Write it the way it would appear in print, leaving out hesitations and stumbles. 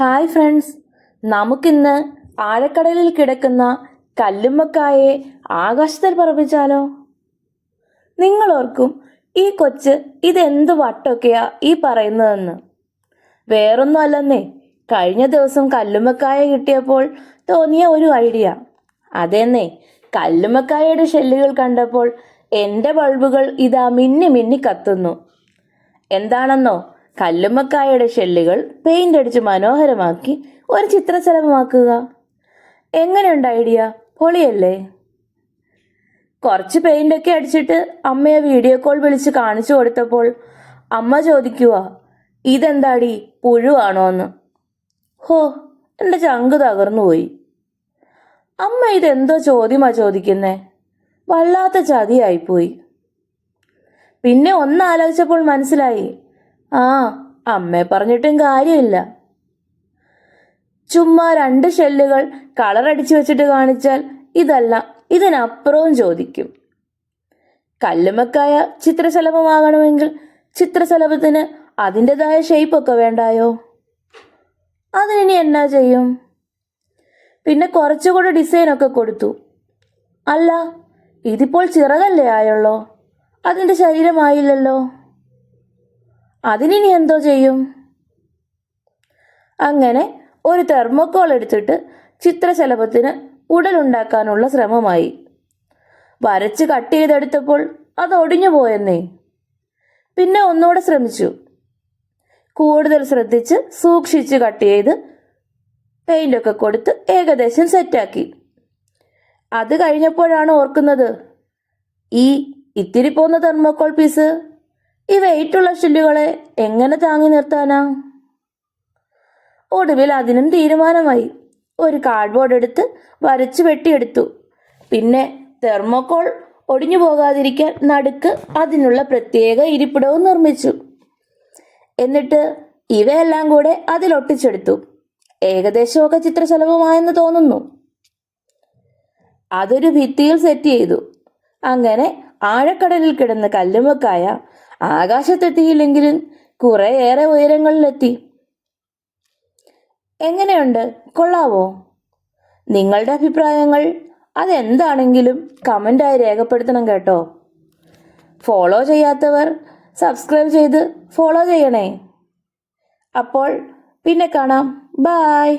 Hi friends, നമുക്കിന്ന് ആഴക്കടലിൽ കിടക്കുന്ന കല്ലുമ്മക്കായെ ആകാശത്തിൽ പറപ്പിച്ചാലോ? നിങ്ങൾ ഓർക്കും ഈ കൊച്ച് ഇതെന്ത് വട്ടൊക്കെയാ ഈ പറയുന്നതെന്ന്. വേറൊന്നും അല്ലെന്നേ, കഴിഞ്ഞ ദിവസം കല്ലുമ്മക്കായ കിട്ടിയപ്പോൾ തോന്നിയ ഒരു ഐഡിയ. അതെന്നേ, കല്ലുമ്മക്കായയുടെ ഷെല്ലുകൾ കണ്ടപ്പോൾ എൻ്റെ ബൾബുകൾ ഇതാ മിന്നി മിന്നി കത്തുന്നു. എന്താണെന്നോ, കല്ലുമ്മക്കായയുടെ ഷെല്ലുകൾ പെയിന്റ് അടിച്ച് മനോഹരമാക്കി ഒരു ചിത്രശലഭമാക്കുക. എങ്ങനെയുണ്ട് ഐഡിയ? പൊളിയല്ലേ? കുറച്ച് പെയിന്റൊക്കെ അടിച്ചിട്ട് അമ്മയെ വീഡിയോ കോൾ വിളിച്ച് കാണിച്ചു കൊടുത്തപ്പോൾ അമ്മ ചോദിക്കുക, ഇതെന്താടി പുഴുവാണോ എന്ന്. ഹോ, എൻ്റെ ചങ്ക് തകർന്നുപോയി. അമ്മ ഇതെന്തോ ചോദ്യമാ ചോദിക്കുന്നേ? വല്ലാത്ത ചതിയായിപ്പോയി. പിന്നെ ഒന്നാലോചിച്ചപ്പോൾ മനസ്സിലായി, അമ്മയെ പറഞ്ഞിട്ടും കാര്യമില്ല. ചുമ്മാ 2 ഷെല്ലുകൾ കളറടിച്ചു വെച്ചിട്ട് കാണിച്ചാൽ ഇതല്ല ഇതിനപ്പുറവും ചോദിക്കും. കല്ലുമ്മക്കായ ചിത്രശലഭമാകണമെങ്കിൽ ചിത്രശലഭത്തിന് അതിൻ്റെതായ ഷേപ്പൊക്കെ വേണ്ടായോ? അതിനി എന്നാ ചെയ്യും? പിന്നെ കുറച്ചുകൂടെ ഡിസൈനൊക്കെ കൊടുത്തു. അല്ല, ഇതിപ്പോൾ ചിറകല്ലേ ആയുള്ളോ, അതിൻ്റെ ശരീരമായില്ലല്ലോ. അതിനി എന്തോ ചെയ്യും? അങ്ങനെ ഒരു തെർമോക്കോൾ എടുത്തിട്ട് ചിത്രശലഭത്തിന് ഉടലുണ്ടാക്കാനുള്ള ശ്രമമായി. വരച്ച് കട്ട് ചെയ്തെടുത്തപ്പോൾ അത് ഒടിഞ്ഞു പോയെന്നേ. പിന്നെ ഒന്നുകൂടെ ശ്രമിച്ചു. കൂടുതൽ ശ്രദ്ധിച്ച് സൂക്ഷിച്ച് കട്ട് ചെയ്ത് പെയിൻ്റൊക്കെ കൊടുത്ത് ഏകദേശം സെറ്റാക്കി. അത് കഴിഞ്ഞപ്പോഴാണ് ഓർക്കുന്നത്, ഈ ഇത്തിരി പോന്ന തെർമോക്കോൾ പീസ് ഈ വെയിറ്റുള്ള ഷെല്ലുകളെ എങ്ങനെ താങ്ങി നിർത്താനാ? ഒടുവിൽ അതിനും തീരുമാനമായി. ഒരു കാർഡ്ബോർഡ് എടുത്ത് വരച്ച് വെട്ടിയെടുത്തു. പിന്നെ തെർമോക്കോൾ ഒടിഞ്ഞു പോകാതിരിക്കാൻ നടുക്ക് അതിനുള്ള പ്രത്യേക ഇരിപ്പിടവും നിർമ്മിച്ചു. എന്നിട്ട് ഇവയെല്ലാം കൂടെ അതിലൊട്ടിച്ചെടുത്തു. ഏകദേശമൊക്കെ ചിത്രശലഭമായെന്ന് തോന്നുന്നു. അതൊരു ഭിത്തിയിൽ സെറ്റ് ചെയ്തു. അങ്ങനെ ആഴക്കടലിൽ കിടന്ന കല്ലുമ്മക്കായ ആകാശത്തെത്തിയില്ലെങ്കിലും കുറേയേറെ ഉയരങ്ങളിലെത്തി. എങ്ങനെയുണ്ട്? കൊള്ളാവോ? നിങ്ങളുടെ അഭിപ്രായങ്ങൾ അതെന്താണെങ്കിലും കമൻ്റായി രേഖപ്പെടുത്തണം കേട്ടോ. ഫോളോ ചെയ്യാത്തവർ സബ്സ്ക്രൈബ് ചെയ്ത് ഫോളോ ചെയ്യണേ. അപ്പോൾ പിന്നെ കാണാം. ബായ്.